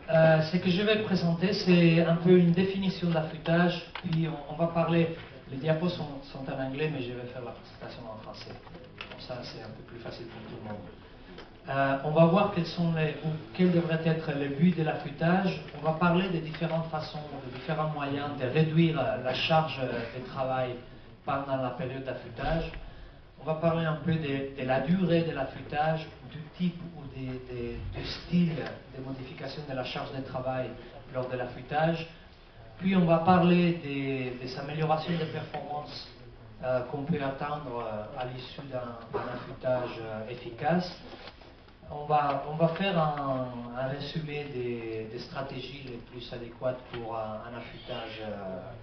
Ce que je vais présenter, c'est un peu une définition d'affûtage, puis on va parler, les diapos sont en anglais, mais je vais faire la présentation en français. Comme ça, c'est un peu plus facile pour tout le monde. On va voir quels devraient être les buts de l'affûtage. On va parler des différentes façons, des différents moyens de réduire la charge de travail pendant la période d'affûtage. On va parler un peu de la durée de l'affûtage, du type ou du style de modification de la charge de travail lors de l'affûtage. Puis on va parler des améliorations de performance qu'on peut atteindre à l'issue d'un affûtage efficace. On va faire un résumé des stratégies les plus adéquates pour un affûtage,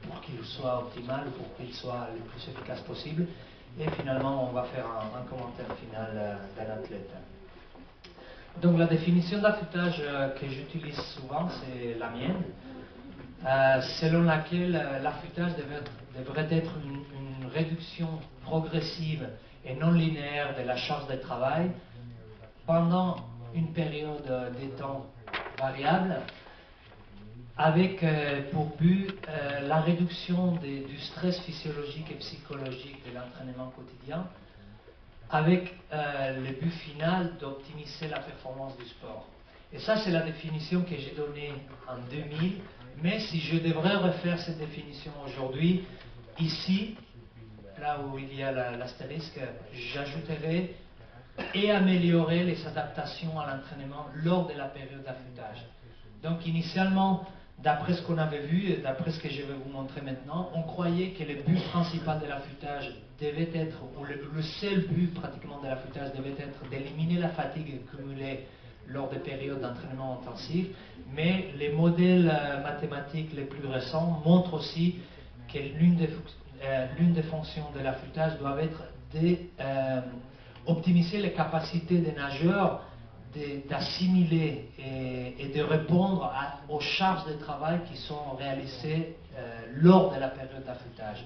pour qu'il soit optimal, pour qu'il soit le plus efficace possible. Et finalement, on va faire un commentaire final d'un athlète. Donc la définition d'affûtage que j'utilise souvent, c'est la mienne, selon laquelle l'affûtage devrait être une réduction progressive et non linéaire de la charge de travail pendant une période de temps variable, avec pour but la réduction du stress physiologique et psychologique de l'entraînement quotidien, avec le but final d'optimiser la performance du sport. Et ça, c'est la définition que j'ai donnée en 2000, mais si je devrais refaire cette définition aujourd'hui, ici, là où il y a l'astérisque, j'ajouterai et améliorer les adaptations à l'entraînement lors de la période d'affûtage. Donc initialement, d'après ce qu'on avait vu et d'après ce que je vais vous montrer maintenant, on croyait que le but principal de l'affûtage devait être, ou le seul but pratiquement de l'affûtage devait être d'éliminer la fatigue cumulée lors des périodes d'entraînement intensif, mais les modèles mathématiques les plus récents montrent aussi que l'une des fonctions de l'affûtage doit être optimiser les capacités des nageurs d'assimiler et de répondre aux charges de travail qui sont réalisées lors de la période d'affûtage.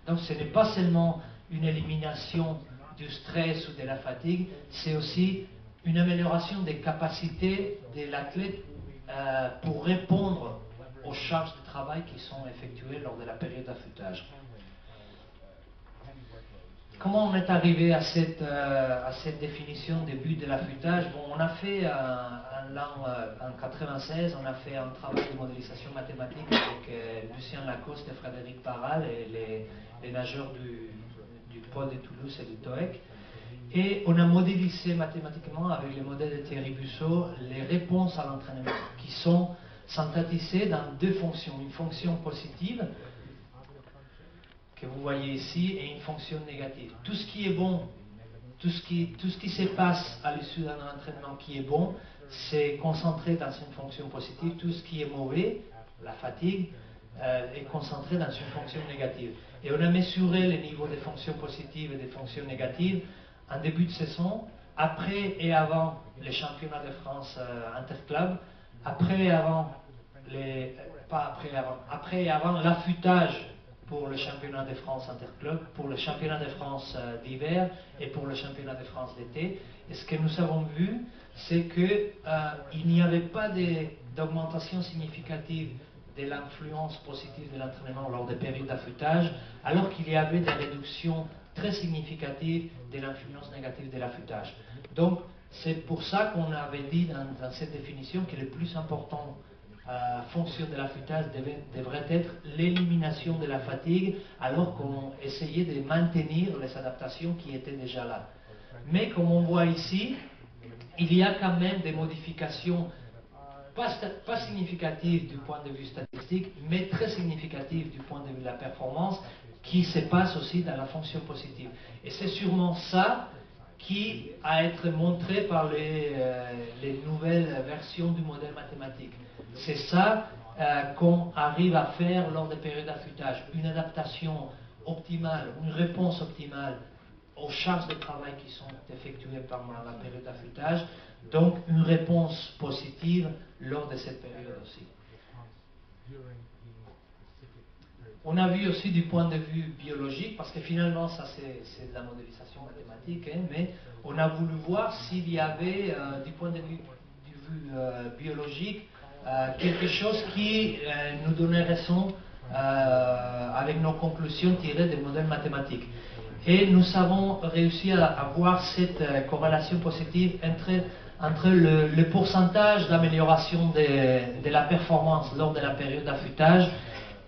Donc ce n'est pas seulement une élimination du stress ou de la fatigue, c'est aussi une amélioration des capacités de l'athlète pour répondre aux charges de travail qui sont effectuées lors de la période d'affûtage. Comment on est arrivé à cette définition des buts de l'affûtage? Bon, on a fait en 1996, on a fait un travail de modélisation mathématique avec Lucien Lacoste et Frédéric Paral et les nageurs du pôle de Toulouse et du TOEC. Et on a modélisé mathématiquement avec les modèles de Thierry Busseau les réponses à l'entraînement qui sont synthétisées dans deux fonctions. Une fonction positive que vous voyez ici, et une fonction négative. Tout ce qui est bon, tout ce qui se passe à l'issue d'un entraînement qui est bon, c'est concentré dans une fonction positive. Tout ce qui est mauvais, la fatigue, est concentré dans une fonction négative. Et on a mesuré les niveaux des fonctions positives et des fonctions négatives en début de saison, après et avant les championnats de France interclub, après et avant l'affûtage pour le championnat de France interclub, pour le championnat de France d'hiver et pour le championnat de France d'été. Et ce que nous avons vu, c'est qu'il n'y avait pas d'augmentation significative de l'influence positive de l'entraînement lors des périodes d'affûtage, alors qu'il y avait des réductions très significatives de l'influence négative de l'affûtage. Donc, c'est pour ça qu'on avait dit dans cette définition que le plus important fonction de l'affûtage devrait être l'élimination de la fatigue, alors qu'on essayait de maintenir les adaptations qui étaient déjà là. Mais comme on voit ici, il y a quand même des modifications pas significatives du point de vue statistique, mais très significatives du point de vue de la performance, qui se passe aussi dans la fonction positive. Et c'est sûrement ça qui a été montré par les nouvelles versions du modèle mathématique. C'est ça qu'on arrive à faire lors des périodes d'affûtage. Une adaptation optimale, une réponse optimale aux charges de travail qui sont effectuées pendant la période d'affûtage, donc une réponse positive lors de cette période aussi. On a vu aussi du point de vue biologique, parce que finalement ça c'est de la modélisation mathématique, hein, mais on a voulu voir s'il y avait du point de vue vue biologique, quelque chose qui nous donnait raison avec nos conclusions tirées des modèles mathématiques. Et nous avons réussi à avoir cette corrélation positive entre le pourcentage d'amélioration de la performance lors de la période d'affûtage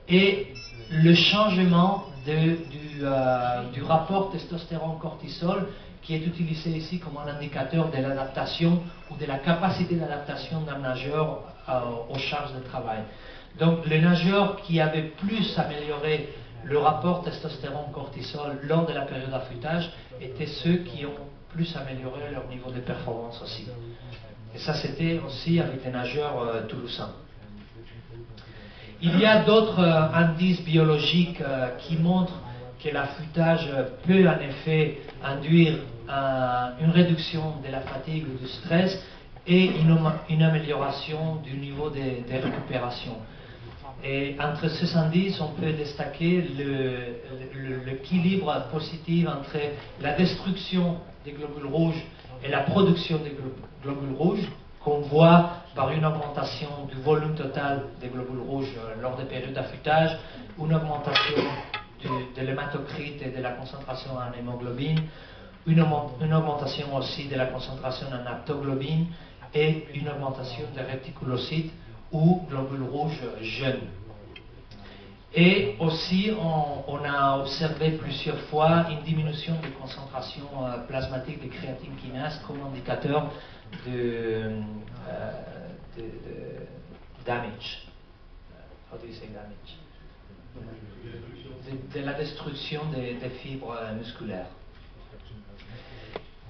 et le changement du rapport testostérone-cortisol qui est utilisé ici comme un indicateur de l'adaptation ou de la capacité d'adaptation d'un nageur aux charges de travail. Donc les nageurs qui avaient plus amélioré le rapport testostérone-cortisol lors de la période d'affûtage étaient ceux qui ont plus amélioré leur niveau de performance aussi. Et ça, c'était aussi avec les nageurs toulousains. Il y a d'autres indices biologiques qui montrent que l'affûtage peut en effet induire une réduction de la fatigue ou du stress et une amélioration du niveau de récupération. Et entre ces indices, on peut destaquer l'équilibre positif entre la destruction des globules rouges et la production des globules rouges, qu'on voit par une augmentation du volume total des globules rouges lors des périodes d'affûtage, une augmentation de l'hématocrite et de la concentration en hémoglobine, une augmentation aussi de la concentration en aptoglobine et une augmentation des réticulocytes ou globules rouges jeunes. Et aussi, on a observé plusieurs fois une diminution des concentrations plasmatiques de créatine kinase comme indicateur de damage. How do you say damage? De la destruction des fibres musculaires.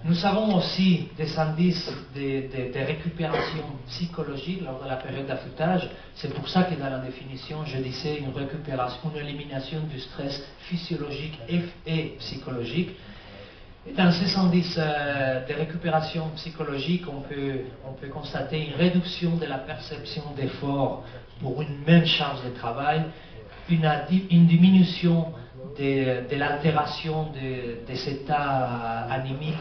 Nous avons aussi des indices de récupération psychologique lors de la période d'affûtage. C'est pour ça que dans la définition, je disais une récupération, une élimination du stress physiologique et psychologique. Et dans ces indices de récupération psychologique, on peut constater une réduction de la perception d'effort pour une même charge de travail, une diminution de l'altération des états anémiques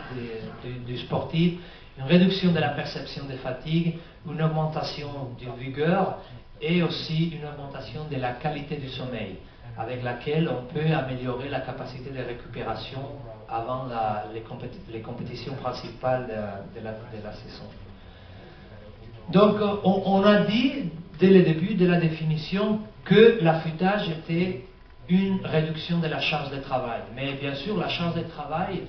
du sportif, une réduction de la perception de fatigue, une augmentation de vigueur et aussi une augmentation de la qualité du sommeil, avec laquelle on peut améliorer la capacité de récupération avant les compétitions principales de la saison. Donc on a dit dès le début de la définition que l'affûtage était une réduction de la charge de travail. Mais bien sûr, la charge de travail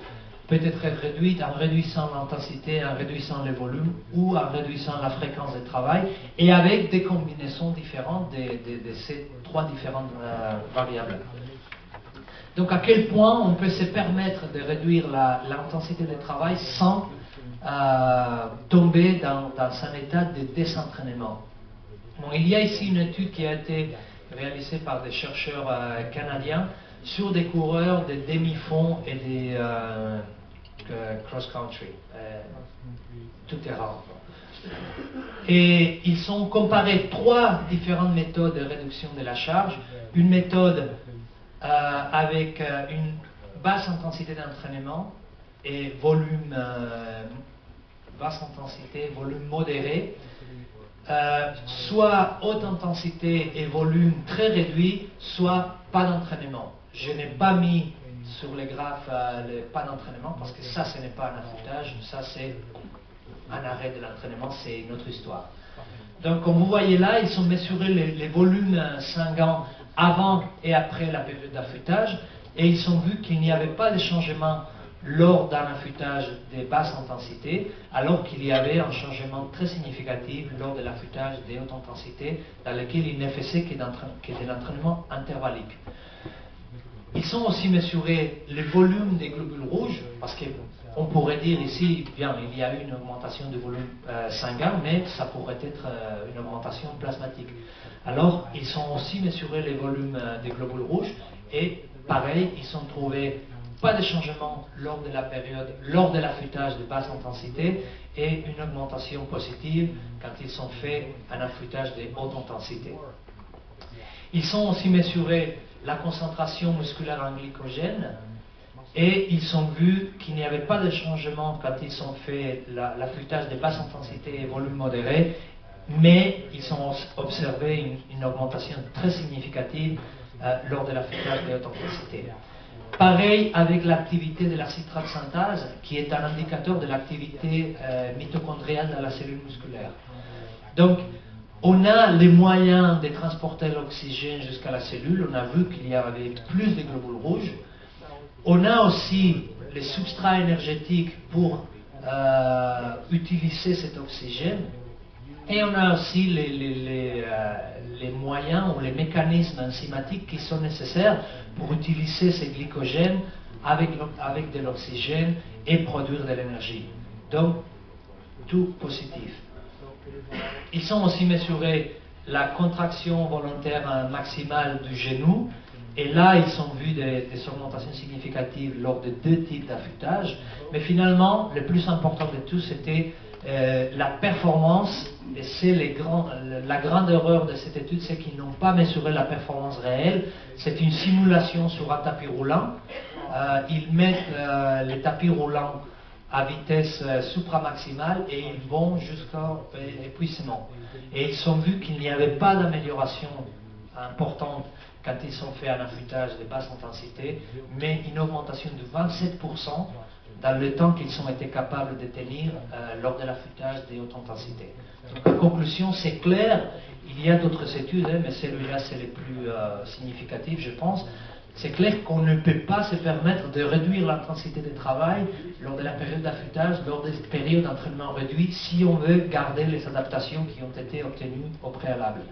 peut être réduite en réduisant l'intensité, en réduisant le volume ou en réduisant la fréquence de travail et avec des combinaisons différentes de ces trois différentes variables. Donc à quel point on peut se permettre de réduire l'intensité de travail sans tomber dans un état de désentraînement. Bon, il y a ici une étude qui a été réalisée par des chercheurs canadiens sur des coureurs de demi-fond et des cross-country, tout terrain. Et ils ont comparé trois différentes méthodes de réduction de la charge. Une méthode avec une basse intensité d'entraînement et volume basse intensité, volume modéré, soit haute intensité et volume très réduit, soit pas d'entraînement. Je n'ai pas mis sur les graphes le pas d'entraînement parce que ça, ce n'est pas un affûtage, ça c'est un arrêt de l'entraînement, c'est une autre histoire. Donc comme vous voyez là, ils ont mesuré les volumes sanguins avant et après la période d'affûtage et ils ont vu qu'il n'y avait pas de changement lors d'un affûtage de basse intensité, alors qu'il y avait un changement très significatif lors de l'affûtage de haute intensité, dans lequel il ne faisait que de l'entraînement intervallique. Ils ont aussi mesuré le volume des globules rouges, parce qu'on pourrait dire ici, bien, il y a eu une augmentation du volume sanguin, mais ça pourrait être une augmentation plasmatique. Alors, ils ont aussi mesuré les volumes des globules rouges, et pareil, ils ont trouvé pas de changement lors de la période, lors de l'affûtage de basse intensité et une augmentation positive quand ils ont fait un affûtage de haute intensité. Ils ont aussi mesuré la concentration musculaire en glycogène Et ils ont vu qu'il n'y avait pas de changement quand ils ont fait l'affûtage de basse intensité et volume modéré, mais ils ont observé une augmentation très significative lors de l'affûtage de haute intensité. Pareil avec l'activité de la citrate synthase, qui est un indicateur de l'activité mitochondriale dans la cellule musculaire. Donc, on a les moyens de transporter l'oxygène jusqu'à la cellule. On a vu qu'il y avait plus de globules rouges. On a aussi les substrats énergétiques pour utiliser cet oxygène. Et on a aussi les moyens ou les mécanismes enzymatiques qui sont nécessaires pour utiliser ces glycogènes avec de l'oxygène et produire de l'énergie. Donc, tout positif. Ils ont aussi mesuré la contraction volontaire maximale du genou. Et là, ils ont vu des augmentations significatives lors de 2 types d'affûtage. Mais finalement, le plus important de tout, c'était la performance. Et c'est la grande erreur de cette étude, c'est qu'ils n'ont pas mesuré la performance réelle. C'est une simulation sur un tapis roulant. Ils mettent les tapis roulants à vitesse supramaximale et ils vont jusqu'à l'épuisement. Et ils ont vu qu'il n'y avait pas d'amélioration importante quand ils ont fait un affûtage de basse intensité, mais une augmentation de 27% dans le temps qu'ils ont été capables de tenir lors de l'affûtage de haute intensité. Donc en conclusion, c'est clair, il y a d'autres études, mais celui-là c'est le plus significatif, je pense. C'est clair qu'on ne peut pas se permettre de réduire l'intensité de travail lors de la période d'affûtage, lors des périodes d'entraînement réduit, si on veut garder les adaptations qui ont été obtenues au préalable.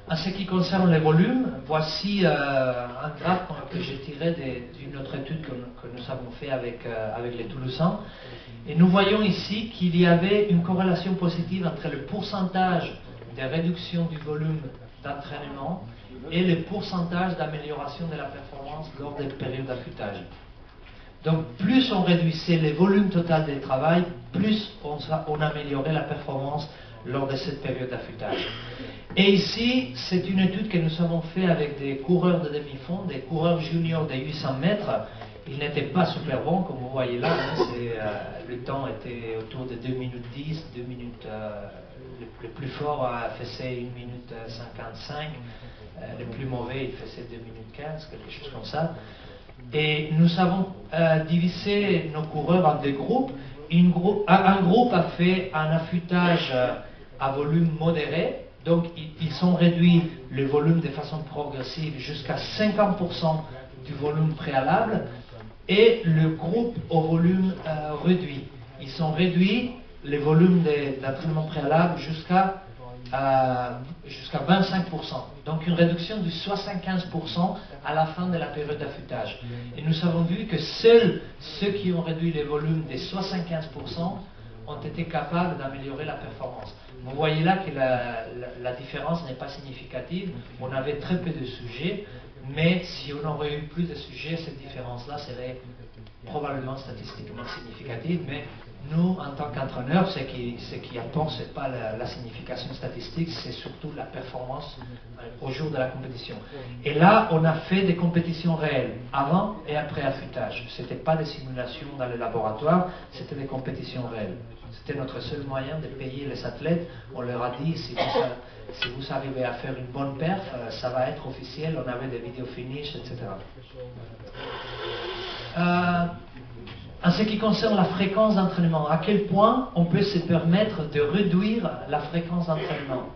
En ce qui concerne les volumes, voici un graphe que j'ai tiré d'une autre étude que nous avons fait avec les Toulousains. Et nous voyons ici qu'il y avait une corrélation positive entre le pourcentage de réduction du volume d'entraînement et le pourcentage d'amélioration de la performance lors des périodes d'affûtage. Donc plus on réduisait le volume total de travail, plus on améliorait la performance lors de cette période d'affûtage. Et ici, c'est une étude que nous avons faite avec des coureurs de demi-fond, des coureurs juniors de 800 mètres. Ils n'étaient pas super bons, comme vous voyez là. Le temps était autour de 2 minutes 10, 2 minutes. Le plus fort faisait 1 minute 55. Le plus mauvais, il faisait 2 minutes 15, quelque chose comme ça. Et nous avons divisé nos coureurs en 2 groupes. Un groupe a fait un affûtage à volume modéré, donc ils ont réduit le volume de façon progressive jusqu'à 50% du volume préalable, et le groupe au volume réduit. Ils ont réduit le volume d'entraînement préalable jusqu'à 25%. Donc une réduction de 75% à la fin de la période d'affûtage. Et nous avons vu que seuls ceux qui ont réduit les volumes de 75% ont été capables d'améliorer la performance. Vous voyez là que la différence n'est pas significative. On avait très peu de sujets, mais si on aurait eu plus de sujets, cette différence-là serait probablement statistiquement significative. Mais nous, en tant qu'entraîneurs, ce qui apporte, ce n'est pas la signification statistique, c'est surtout la performance au jour de la compétition. Et là, on a fait des compétitions réelles, avant et après affûtage. Ce n'était pas des simulations dans le laboratoire, c'était des compétitions réelles. C'était notre seul moyen de payer les athlètes. On leur a dit, si vous arrivez à faire une bonne perf, ça va être officiel, on avait des vidéos finish, etc. En ce qui concerne la fréquence d'entraînement, à quel point on peut se permettre de réduire la fréquence d'entraînement?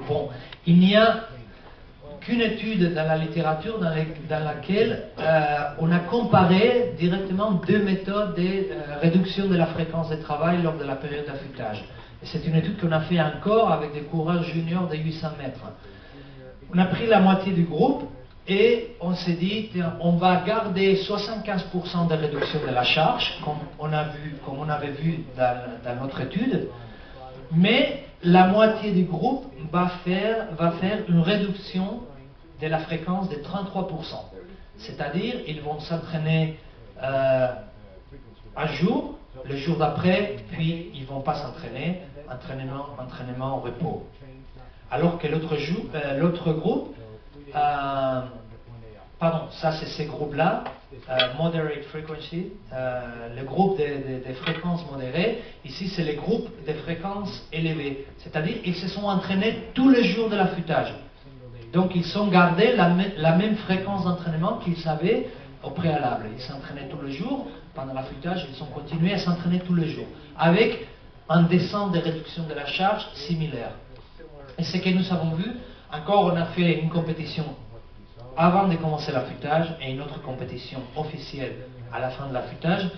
Bon, il n'y a qu'une étude dans la littérature dans laquelle on a comparé directement 2 méthodes de réduction de la fréquence de travail lors de la période d'affûtage. C'est une étude qu'on a fait encore avec des coureurs juniors de 800 mètres. On a pris la moitié du groupe et on s'est dit, on va garder 75% de réduction de la charge, comme on avait vu dans notre étude, mais la moitié du groupe va faire une réduction de la fréquence de 33%. C'est-à-dire, ils vont s'entraîner un jour, le jour d'après, puis ils ne vont pas s'entraîner, entraînement au repos. Alors que l'autre groupe pardon, ça c'est ces groupes-là, moderate frequency, le groupe des fréquences modérées. Ici c'est les groupes de fréquences élevées, c'est-à-dire ils se sont entraînés tous les jours de l'affûtage. Donc ils ont gardé la même fréquence d'entraînement qu'ils avaient au préalable. Ils s'entraînaient tous les jours, pendant l'affûtage ils ont continué à s'entraîner tous les jours, avec un descente de réduction de la charge similaire. Et ce que nous avons vu, encore on a fait une compétition avant de commencer l'affûtage et une autre compétition officielle à la fin de l'affûtage,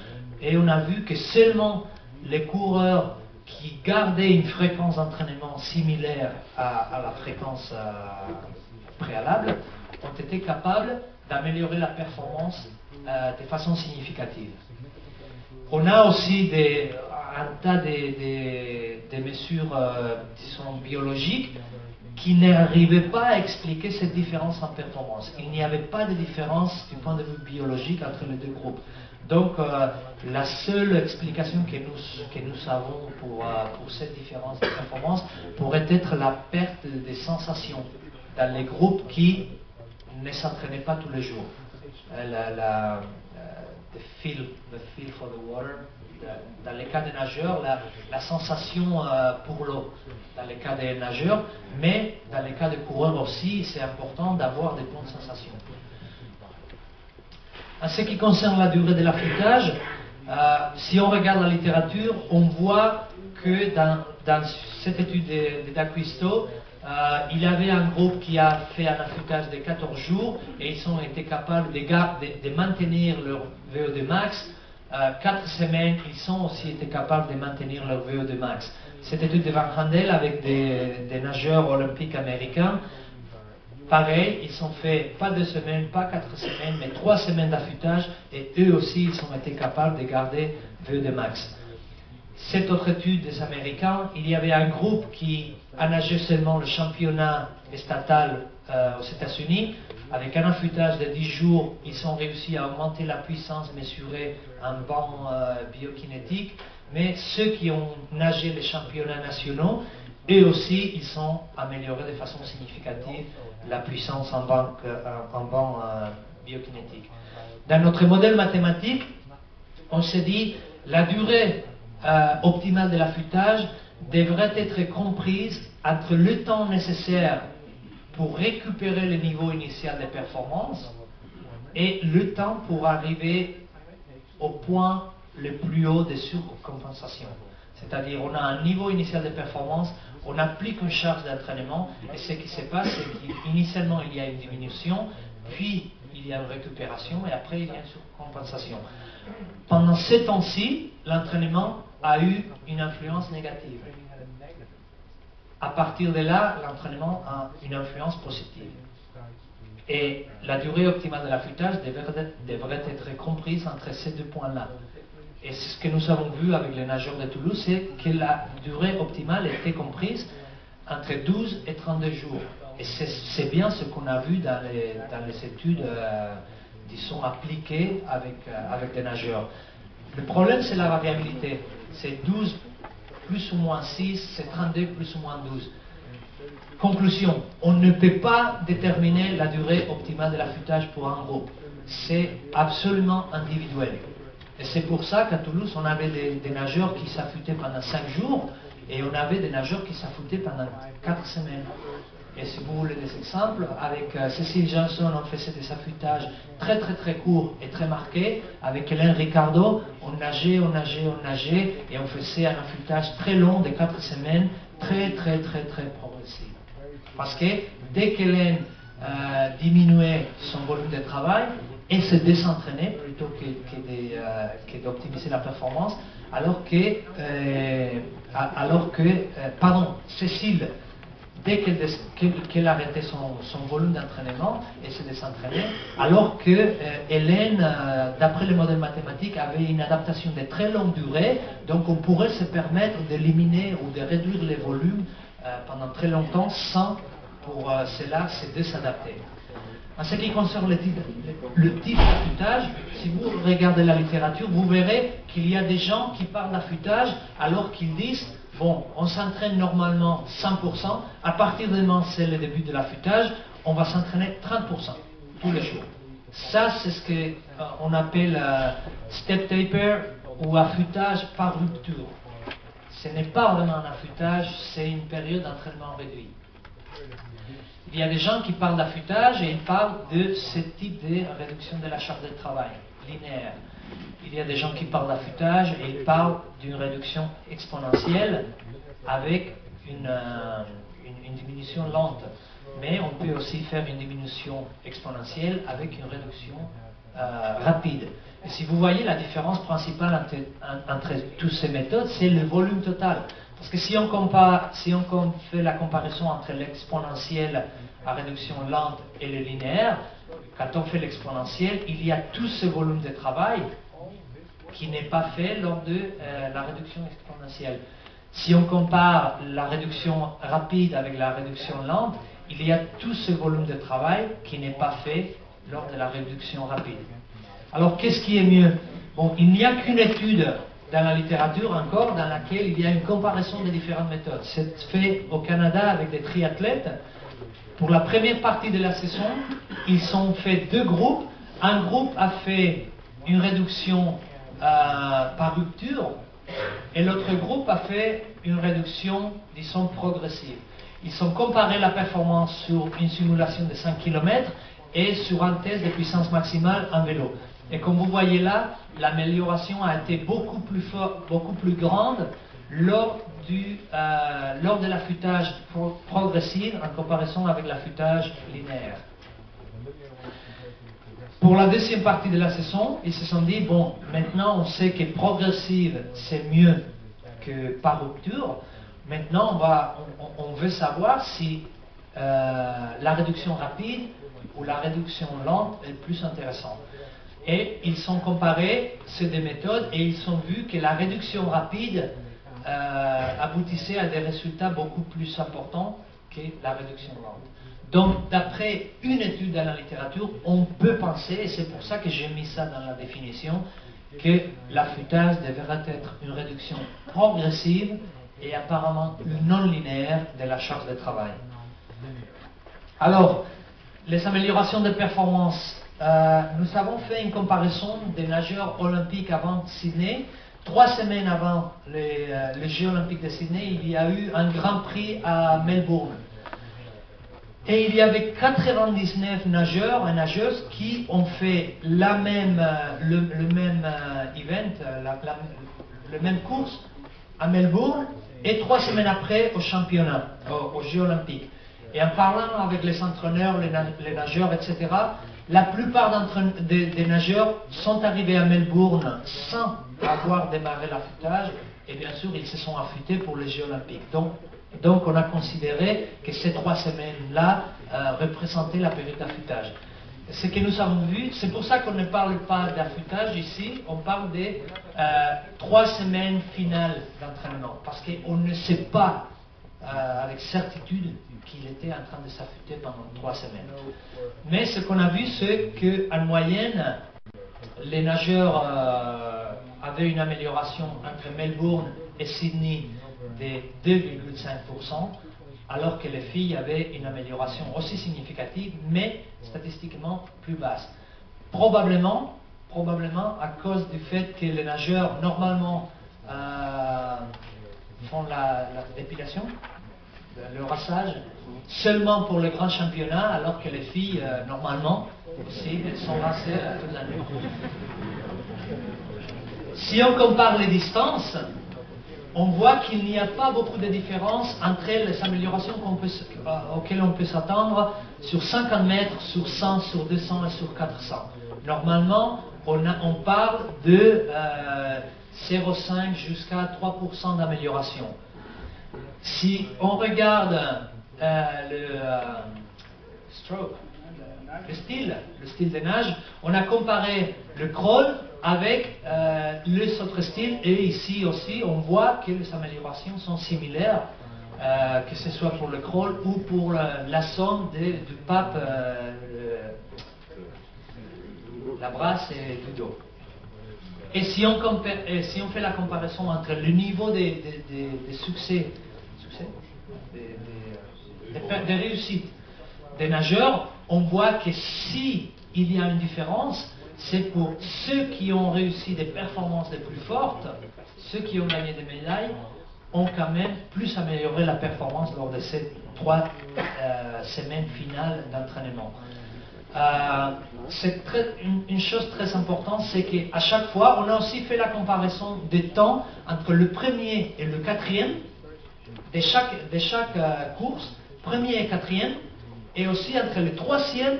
et on a vu que seulement les coureurs qui gardaient une fréquence d'entraînement similaire à la fréquence préalable ont été capables d'améliorer la performance de façon significative. On a aussi un tas de mesures disons, biologiques qui n'arrivaient pas à expliquer cette différence en performance. Il n'y avait pas de différence du point de vue biologique entre les deux groupes. Donc la seule explication que nous avons pour cette différence de performance pourrait être la perte des sensations dans les groupes qui ne s'entraînaient pas tous les jours. The feel for the water. Dans les cas des nageurs, la sensation pour l'eau, dans les cas des nageurs, mais dans les cas des coureurs aussi, c'est important d'avoir des bonnes sensations. En ce qui concerne la durée de l'affûtage, si on regarde la littérature, on voit que dans cette étude de D'Acquisto, il y avait un groupe qui a fait un affûtage de 14 jours et ils ont été capables de maintenir leur VO2 max. 4 semaines, ils ont aussi été capables de maintenir leur VO2 max. Cette étude de Van Handel avec des nageurs olympiques américains, pareil, ils ont fait pas 2 semaines, pas 4 semaines, mais 3 semaines d'affûtage et eux aussi ils ont été capables de garder VO2 max. Cette autre étude des Américains, il y avait un groupe qui a nagé seulement le championnat estatal aux États-Unis. Avec un affûtage de 10 jours, ils ont réussi à augmenter la puissance mesurée en banc biokinétique. Mais ceux qui ont nagé les championnats nationaux, eux aussi, ils ont amélioré de façon significative la puissance en banc biokinétique. Dans notre modèle mathématique, on s'est dit la durée optimale de l'affûtage devrait être comprise entre le temps nécessaire pour récupérer le niveau initial de performance et le temps pour arriver au point le plus haut de surcompensation. C'est-à-dire on a un niveau initial de performance, on applique une charge d'entraînement et ce qui se passe c'est qu'initialement il y a une diminution, puis il y a une récupération et après il y a une surcompensation. Pendant ce temps-ci, l'entraînement a eu une influence négative. À partir de là, l'entraînement a une influence positive. Et la durée optimale de l'affûtage devrait être comprise entre ces deux points-là. Et ce que nous avons vu avec les nageurs de Toulouse, c'est que la durée optimale était comprise entre 12 et 32 jours. Et c'est bien ce qu'on a vu dans les études, disons, appliquées avec des nageurs. Le problème, c'est la variabilité. C'est 12 plus ou moins 6, c'est 32 plus ou moins 12. Conclusion, on ne peut pas déterminer la durée optimale de l'affûtage pour un groupe. C'est absolument individuel. Et c'est pour ça qu'à Toulouse, on avait des nageurs qui s'affûtaient pendant 5 jours et on avait des nageurs qui s'affûtaient pendant 4 semaines. Et si vous voulez des exemples, avec Cécile Janson, on faisait des affûtages très très très courts et très marqués. Avec Hélène Ricardo, on nageait et on faisait un affûtage très long de 4 semaines, très très très très progressif. Parce que dès qu'Hélène diminuait son volume de travail, elle se désentraînait plutôt que d'optimiser la performance, alors que Cécile, dès qu'elle arrêtait son volume d'entraînement, elle se désentraînait, alors que Hélène, d'après le modèle mathématique, avait une adaptation de très longue durée, donc on pourrait se permettre d'éliminer ou de réduire les volumes pendant très longtemps sans, pour cela, se désadapter. En ce qui concerne le type d'affûtage, si vous regardez la littérature, vous verrez qu'il y a des gens qui parlent d'affûtage alors qu'ils disent bon, on s'entraîne normalement 100%, à partir du moment où c'est le début de l'affûtage, on va s'entraîner 30% tous les jours. Ça, c'est ce qu'on appelle step taper ou affûtage par rupture. Ce n'est pas vraiment un affûtage, c'est une période d'entraînement réduit. Il y a des gens qui parlent d'affûtage et ils parlent de ce type de réduction de la charge de travail linéaire. Il y a des gens qui parlent d'affûtage et ils parlent d'une réduction exponentielle avec une diminution lente. Mais on peut aussi faire une diminution exponentielle avec une réduction rapide. Et si vous voyez la différence principale entre toutes ces méthodes, c'est le volume total. Parce que si on fait la comparaison entre l'exponentielle à réduction lente et le linéaire, quand on fait l'exponentielle, il y a tout ce volume de travail qui n'est pas fait lors de la réduction exponentielle. Si on compare la réduction rapide avec la réduction lente, il y a tout ce volume de travail qui n'est pas fait lors de la réduction rapide. Alors, qu'est-ce qui est mieux? Bon, il n'y a qu'une étude dans la littérature encore dans laquelle il y a une comparaison des différentes méthodes. C'est fait au Canada avec des triathlètes. Pour la première partie de la saison, ils ont fait deux groupes. Un groupe a fait une réduction par rupture et l'autre groupe a fait une réduction, disons, progressive. Ils ont comparé la performance sur une simulation de 5 km et sur un test de puissance maximale en vélo. Et comme vous voyez là, l'amélioration a été beaucoup plus grande lors de l'affûtage progressif en comparaison avec l'affûtage linéaire. Pour la deuxième partie de la saison, ils se sont dit, bon, maintenant on sait que progressive c'est mieux que par rupture. Maintenant on veut savoir si la réduction rapide ou la réduction lente est plus intéressante. Et ils ont comparé ces deux méthodes et ils ont vu que la réduction rapide aboutissait à des résultats beaucoup plus importants que la réduction lente. Donc, d'après une étude dans la littérature, on peut penser, et c'est pour ça que j'ai mis ça dans la définition, que l'affûtage devrait être une réduction progressive et apparemment non linéaire de la charge de travail. Alors, les améliorations de performance. Nous avons fait une comparaison des nageurs olympiques avant Sydney. 3 semaines avant les Jeux olympiques de Sydney, il y a eu un grand prix à Melbourne. Et il y avait 99 nageurs et nageuses qui ont fait le même event, la même course à Melbourne et 3 semaines après au championnat, aux Jeux olympiques. Et en parlant avec les entraîneurs, les nageurs, etc., la plupart des nageurs sont arrivés à Melbourne sans avoir démarré l'affûtage et bien sûr ils se sont affûtés pour les Jeux olympiques. Donc on a considéré que ces 3 semaines-là représentaient la période d'affûtage. Ce que nous avons vu, c'est pour ça qu'on ne parle pas d'affûtage ici, on parle des 3 semaines finales d'entraînement, parce qu'on ne sait pas avec certitude qu'il était en train de s'affûter pendant 3 semaines. Mais ce qu'on a vu, c'est qu'en moyenne, les nageurs avaient une amélioration entre Melbourne et Sydney de 2,5%, alors que les filles avaient une amélioration aussi significative, mais statistiquement plus basse. Probablement à cause du fait que les nageurs, normalement, font la dépilation, le rassage, seulement pour les grands championnats, alors que les filles, normalement, aussi, elles sont rassées toute l'année. Si on compare les distances, on voit qu'il n'y a pas beaucoup de différence entre les améliorations auxquelles on peut s'attendre sur 50 mètres, sur 100, sur 200 et sur 400. Normalement, on parle de 0,5 jusqu'à 3% d'amélioration. Si on regarde le style de nage, on a comparé le crawl avec les autres styles et ici aussi on voit que les améliorations sont similaires, que ce soit pour le crawl ou pour la somme du pape, la brasse et du dos. Et si on fait la comparaison entre le niveau des succès, des réussites des nageurs, on voit que si il y a une différence, c'est pour ceux qui ont réussi des performances les plus fortes, ceux qui ont gagné des médailles, ont quand même plus amélioré la performance lors de ces 3 semaines finales d'entraînement. Une chose très importante, c'est qu'à chaque fois, on a aussi fait la comparaison des temps entre le premier et le quatrième de chaque course, premier et quatrième, et aussi entre le troisième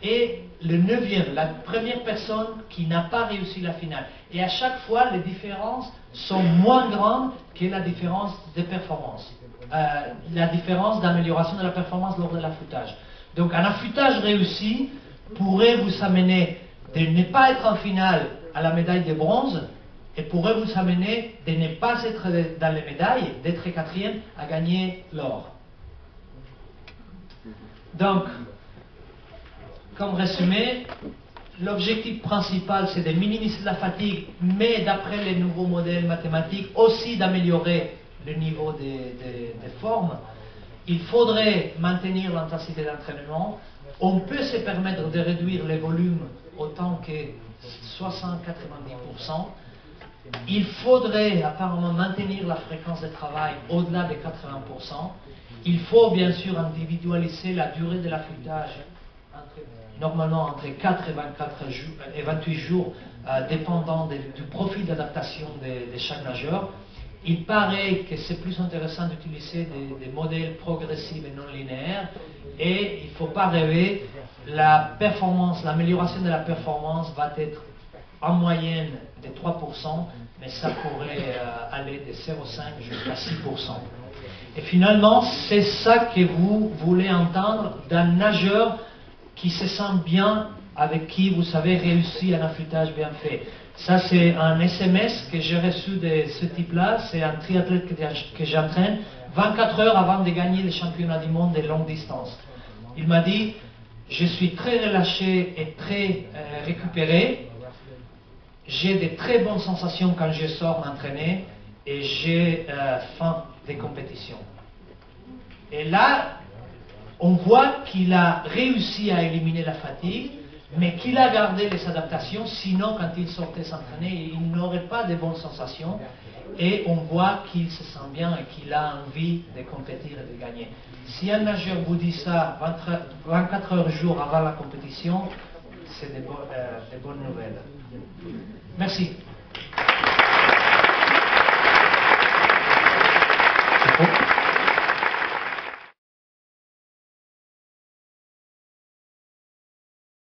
et le neuvième, la première personne qui n'a pas réussi la finale. Et à chaque fois, les différences sont moins grandes que la différence de performance, la différence d'amélioration de la performance lors de l'affûtage. Donc un affûtage réussi pourrait vous amener de ne pas être en finale à la médaille de bronze et pourrait vous amener de ne pas être dans les médailles, d'être quatrième à gagner l'or. Donc, comme résumé, l'objectif principal c'est de minimiser la fatigue, mais d'après les nouveaux modèles mathématiques aussi d'améliorer le niveau des formes. Il faudrait maintenir l'intensité d'entraînement. On peut se permettre de réduire les volumes autant que 60-90%. Il faudrait apparemment maintenir la fréquence de travail au-delà de 80%. Il faut bien sûr individualiser la durée de l'affûtage, normalement entre 4 et 28 jours, dépendant du profil d'adaptation de chaque nageur. Il paraît que c'est plus intéressant d'utiliser des modèles progressifs et non linéaires, et il ne faut pas rêver, l'amélioration de la performance va être en moyenne de 3%, mais ça pourrait aller de 0,5 jusqu'à 6%. Et finalement, c'est ça que vous voulez entendre d'un nageur qui se sent bien, avec qui vous avez réussi un affûtage bien fait. Ça, c'est un SMS que j'ai reçu de ce type-là. C'est un triathlète que j'entraîne 24 heures avant de gagner le championnat du monde de longue distance. Il m'a dit, je suis très relâché et très récupéré. J'ai de très bonnes sensations quand je sors m'entraîner et j'ai faim des compétitions. Et là, on voit qu'il a réussi à éliminer la fatigue, mais qu'il a gardé les adaptations, sinon quand il sortait s'entraîner, il n'aurait pas de bonnes sensations, et on voit qu'il se sent bien et qu'il a envie de compétir et de gagner. Si un nageur vous dit ça 24 heures jour avant la compétition, c'est de bonnes nouvelles. Merci. C'est bon.